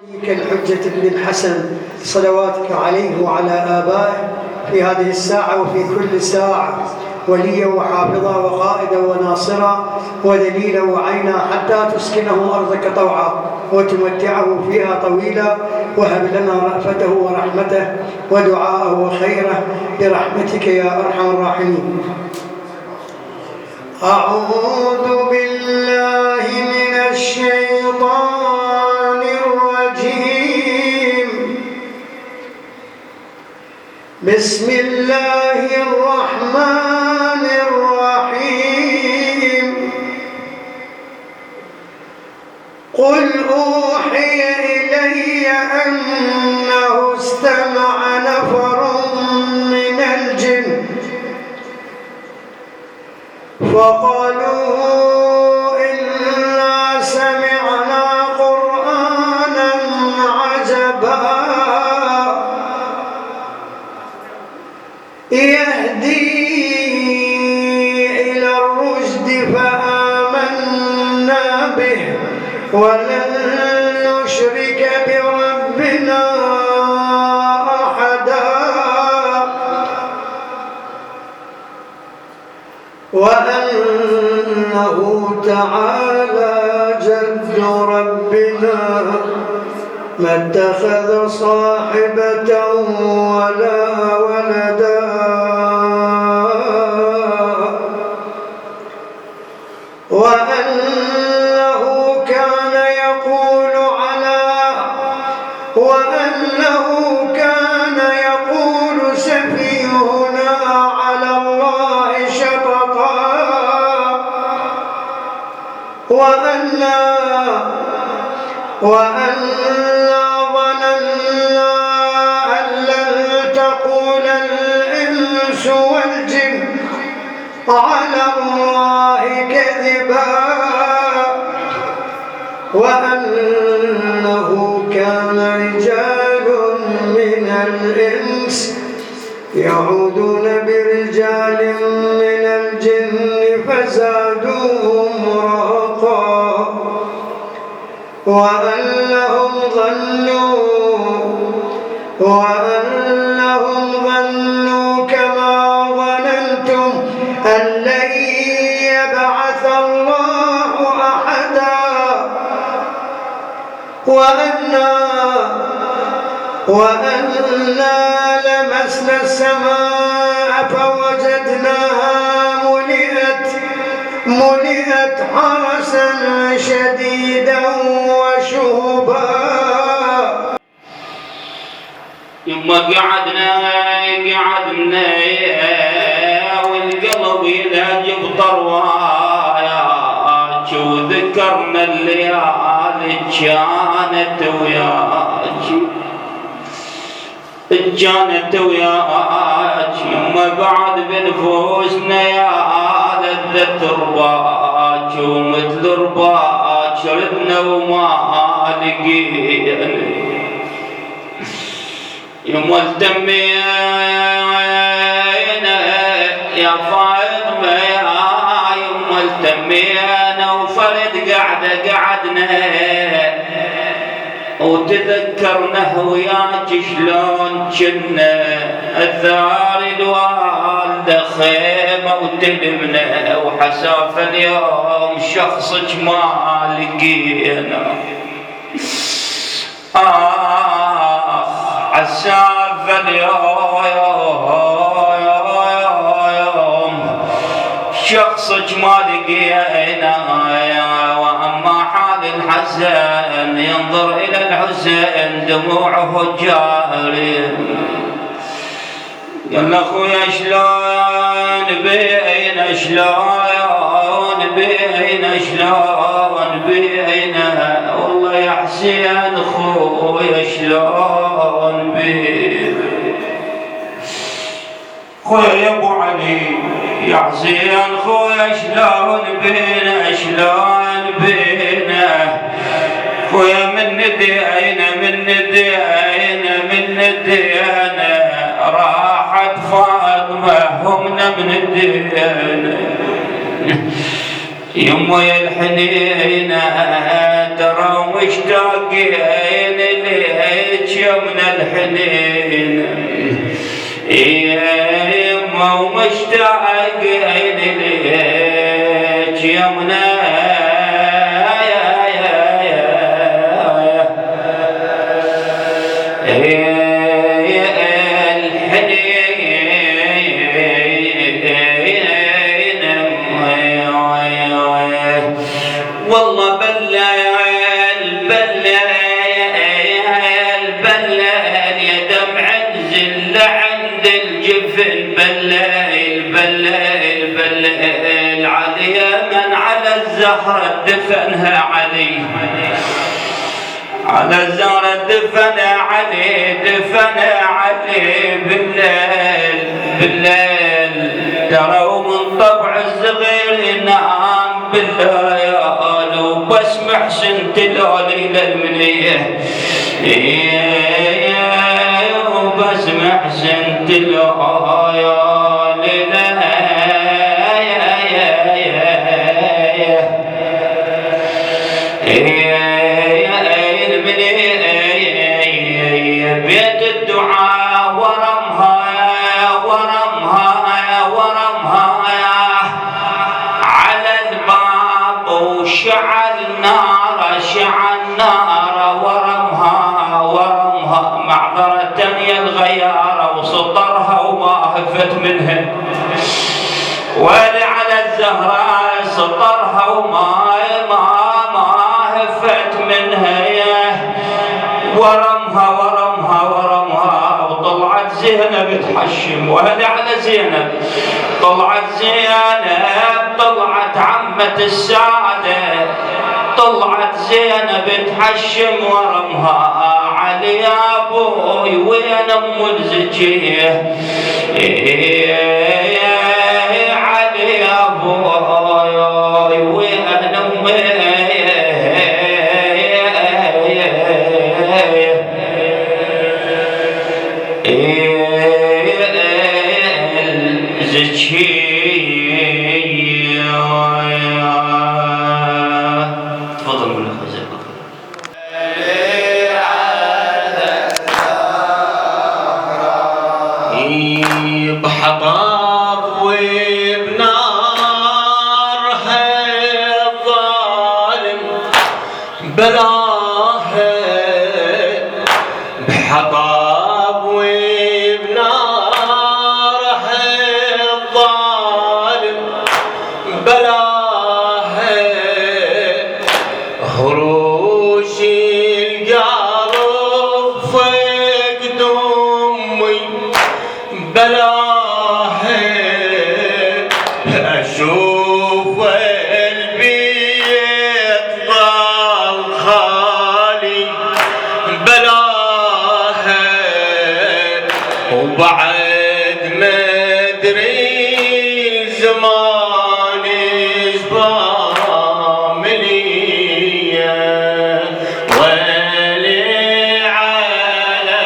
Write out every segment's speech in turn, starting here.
كالحجة بن الحسن صلواتك عليه وعلى آبائه في هذه الساعة وفي كل ساعة، وليا وحافظا وقائدا وناصرا ودليلا وعينا، حتى تسكنه أرضك طوعا وتمتعه فيها طويلا، وهب لنا رأفته ورحمته ودعاءه وخيره برحمتك يا أرحم الراحمين. أعوذ بالله من الشيطان الرجيم. بسم الله الرحمن الرحيم. قل أوحي إلي أنه استمع نفر من الجن فقالوا إنا سمعنا قرآنا عجبا يهدي إلى الرشد فآمنا به ولن نشرك بربنا أحدا وأنه تعالى جد ربنا ما اتخذ صاحبة ولا ولدا وأنه كان يقول سفيهنا على الله شططا وأنا ظننا أن لن تقول الإنس والجن على الله كذبا وأنه كان رجال من الإنس يعوذون برجال من الجن فزادوهم رهقا وأنهم ظنوا كما ظننتم أن لن يبعث الله أحدا وأنا لمسنا السماء فوجدناها ملئت حرسا شديدا وشهبا. يما قعدنا والقلب يلهج بطرواياك وذكرنا الليالي كانت وياك يما بعد بنفوسنا يا لذة رباك ومثل رباك ردنا وما لقينا يما التمينا يا فاطمة يما التمينا وفرد قعدنا وتذكرنا وياك شلون كنا الثار الوالدة خيمة وتلمنا وحساف اليوم شخصك ما لقينا عساف اليوم شخصك ما لقينا وأما حال الحزن ينظر إلى الحزن دموعه جاري قال أخويا شلون بينا والله يا حسين خويا شلون بينا خويا يا ابو علي يا حسين خويا شلون بينا خويا من ندينا راحت فاطمة همنا من الدينا يما يا الحنينة ترى مشتاقين من الحنين يما ومشتاق إليك يمنا والله بلال يا دمع انزل عند الجفن بلال علي من على الزهرة دفنها علي على الزهرة دفنها علي بالليل ترى ومن طبع الصغير ينام بالليل وبسمع سنت لولي للمنيه وبسمع سنت لولي بيت الدعاء ورمها على الباب وشعل نار ورمها معذرة يا الغيارة وسطرها وما هفت منها ولا على الزهراء سطرها وما هفت منها ورمها وطلعت زينب تحشم وهذا على زينب طلعت عمة السعادة طلعت زينب تحشم ورمها علي يا ابوي وين ام الزكيه علي يا ابوي وين ام تفضل من الخزين بحطب وبنارها الظالم بلاها بحطب وبنارها الظالم بلاها هروش القلب فقد امي بلاها اشوف البيت ضل خالي بلاها وبعد ما ادري زمان ضامنيه ولي على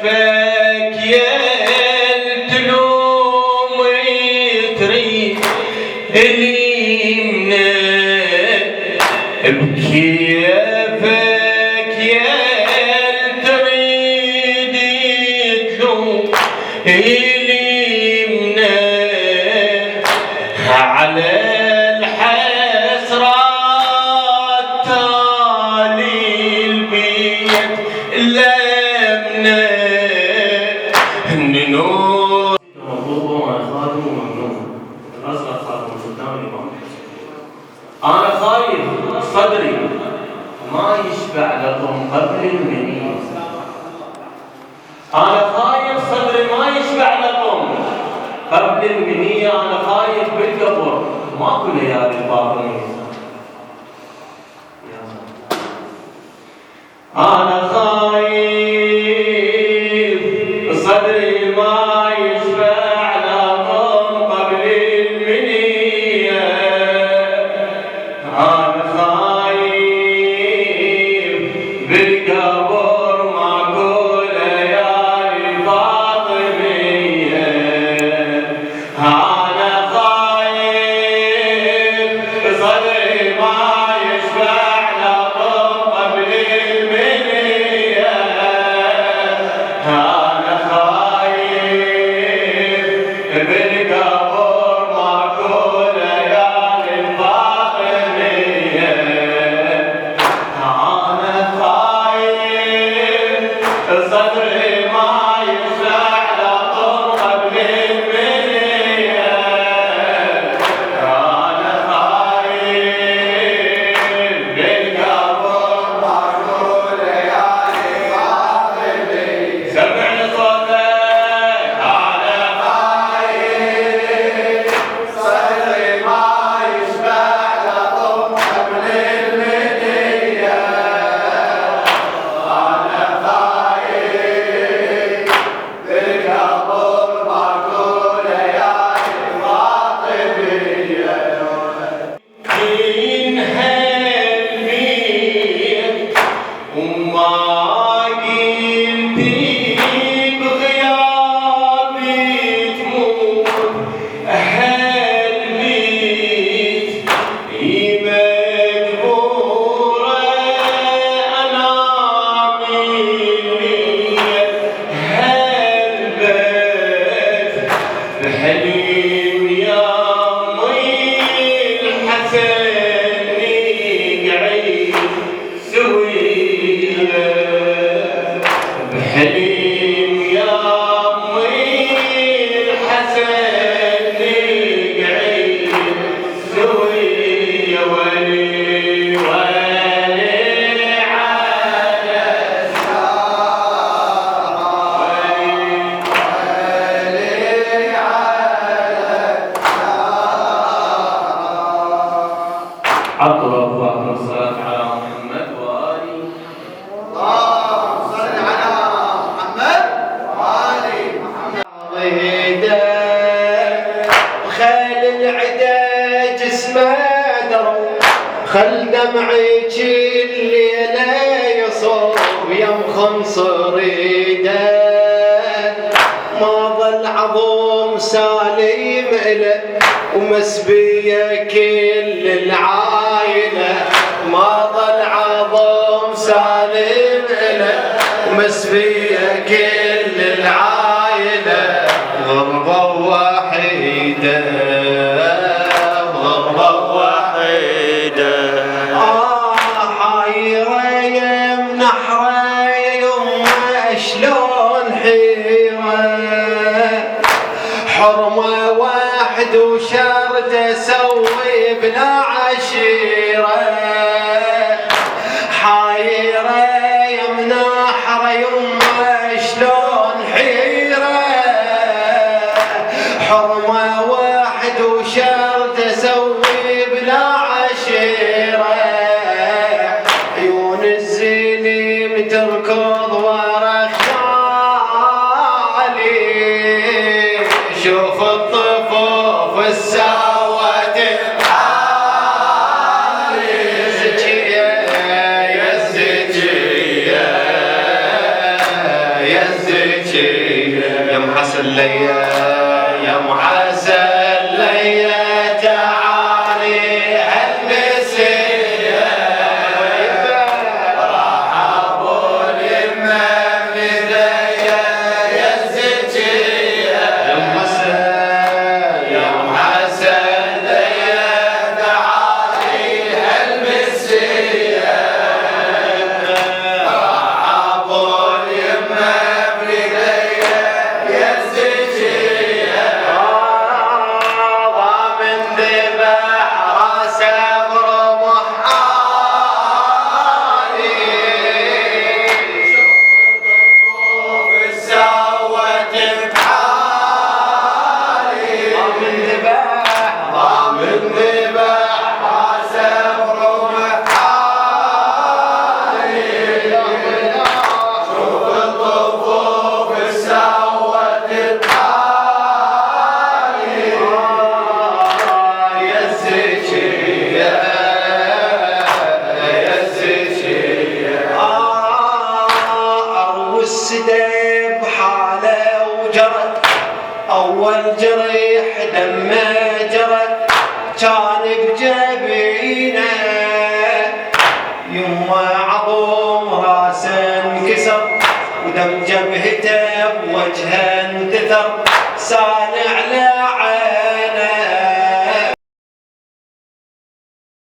كيفك يا التلوم تريد اليمنى بكيفك يا تريد تلوم اليمنى على الحسرات تالي البيت لمنا ننور مطلوب وخادم وممنوع الأصغر خادم قدام الإمام أنا خايف صدري ما يشبع لكم قبل المنية أنا خايف صدري ما يشبع لكم قبل المنية أنا خايف بالقبر ماكو ليالي الباطنية أنا خايف صدري ما يشبع لكم بالقبر ماكو ليالي الفاطمية أنا خايف صدري ما يشرح لطم قبل المنية أنا خايف بالقبر ماكو ليالي الفاطمية سمع صوتك خل دمعك الليلة يصب يمخن صريده ما ظل عظم سالم إله ومسبية كل العائلة ما ظل عظم سالم إله ومسبية كل العائلة غربة وحيدة حرمة واحد وشرط اسوي بلا عشيرة حايرة يمنا حرة يمه شلون حيرة حرمة واحد وشرط اسوي بلا عشيرة عيون الزليم تركض ورا خيالي شوف الطفوف السواد العالي زكية يا زكية يا زكية يا محسن ليا يا محسن ليا تعالي هالمسية رحبوا اليمة بداية يا زكية يا محسن ليا تعالي هالمسية رحبوا اليمة بداية يا زكية ضامن ذبح راسه برمح عالي شوف الطفوف السوت بحالي ضامن ذبح راسه برمح عالي شوف الطفوف السوت بحالي يا زكية يا زكية أروي السدى بحاله وجرى أول جريح دمه جرى كان بجبينه يما عظم راسه انكسر ودم جبهته بوجهه انتثر، سال على